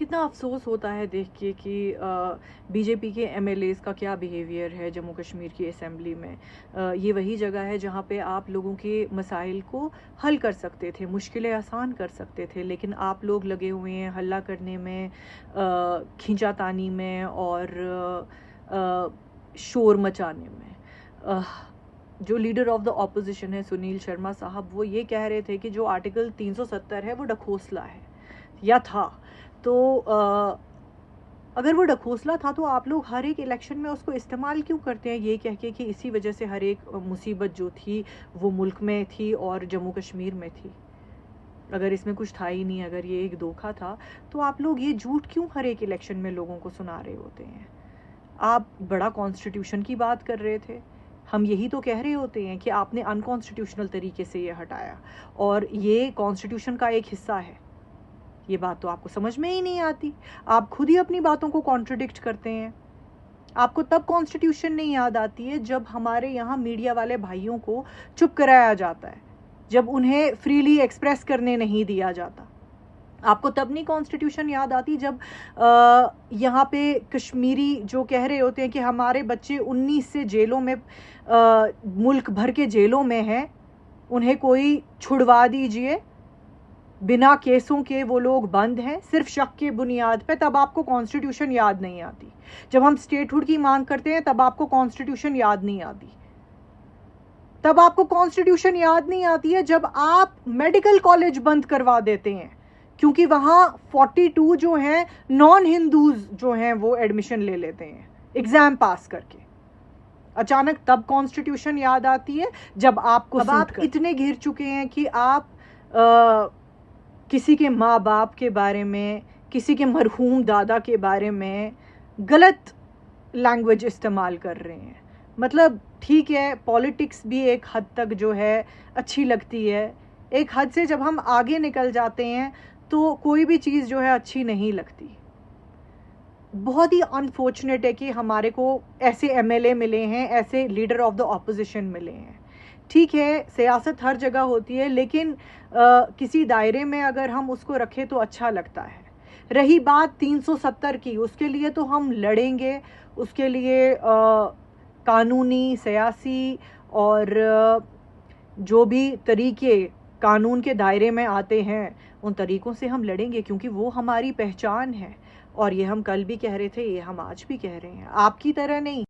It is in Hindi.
कितना अफ़सोस होता है देख के कि बीजेपी के एमएलएज़ का क्या बिहेवियर है जम्मू कश्मीर की असेंबली में। ये वही जगह है जहाँ पे आप लोगों के मसाइल को हल कर सकते थे, मुश्किलें आसान कर सकते थे, लेकिन आप लोग लगे हुए हैं हल्ला करने में, खींचातानी में और शोर मचाने में। जो लीडर ऑफ द ऑपोजिशन है सुनील शर्मा साहब, वो ये कह रहे थे कि जो आर्टिकल 370 है वो ढकोसला है या था। तो अगर वो ढकोसला था तो आप लोग हर एक इलेक्शन में उसको इस्तेमाल क्यों करते हैं, ये कह के कि इसी वजह से हर एक मुसीबत जो थी वो मुल्क में थी और जम्मू कश्मीर में थी। अगर इसमें कुछ था ही नहीं, अगर ये एक धोखा था, तो आप लोग ये झूठ क्यों हर एक इलेक्शन में लोगों को सुना रहे होते हैं। आप बड़ा कॉन्स्टिट्यूशन की बात कर रहे थे, हम यही तो कह रहे होते हैं कि आपने अनकॉन्स्टिट्यूशनल तरीके से ये हटाया और ये कॉन्स्टिट्यूशन का एक हिस्सा है। ये बात तो आपको समझ में ही नहीं आती, आप खुद ही अपनी बातों को कॉन्ट्रडिक्ट करते हैं। आपको तब कॉन्स्टिट्यूशन नहीं याद आती है जब हमारे यहाँ मीडिया वाले भाइयों को चुप कराया जाता है, जब उन्हें फ्रीली एक्सप्रेस करने नहीं दिया जाता। आपको तब नहीं कॉन्स्टिट्यूशन याद आती जब यहाँ पे कश्मीरी जो कह रहे होते हैं कि हमारे बच्चे 19 से जेलों में, मुल्क भर के जेलों में हैं, उन्हें कोई छुड़वा दीजिए, बिना केसों के वो लोग बंद हैं सिर्फ शक के बुनियाद पे। तब आपको कॉन्स्टिट्यूशन याद नहीं आती। जब हम स्टेटहुड की मांग करते हैं तब आपको कॉन्स्टिट्यूशन याद नहीं आती। तब आपको कॉन्स्टिट्यूशन याद नहीं आती है जब आप मेडिकल कॉलेज बंद करवा देते हैं क्योंकि वहां 42 जो हैं नॉन हिंदूज जो हैं वो एडमिशन ले लेते हैं एग्जाम पास करके। अचानक तब कॉन्स्टिट्यूशन याद आती है जब आपको अब आप इतने घिर चुके हैं कि आप किसी के माँ बाप के बारे में, किसी के मरहूम दादा के बारे में गलत लैंग्वेज इस्तेमाल कर रहे हैं। मतलब ठीक है, पॉलिटिक्स भी एक हद तक जो है अच्छी लगती है, एक हद से जब हम आगे निकल जाते हैं तो कोई भी चीज़ जो है अच्छी नहीं लगती। बहुत ही अनफॉर्चुनेट है कि हमारे को ऐसे एमएलए मिले हैं, ऐसे लीडर ऑफ द ऑपोजिशन मिले हैं। ठीक है, सियासत हर जगह होती है, लेकिन किसी दायरे में अगर हम उसको रखें तो अच्छा लगता है। रही बात 370 की, उसके लिए तो हम लड़ेंगे, उसके लिए कानूनी, सियासी और जो भी तरीके कानून के दायरे में आते हैं उन तरीक़ों से हम लड़ेंगे, क्योंकि वो हमारी पहचान है। और ये हम कल भी कह रहे थे, ये हम आज भी कह रहे हैं, आपकी तरह नहीं।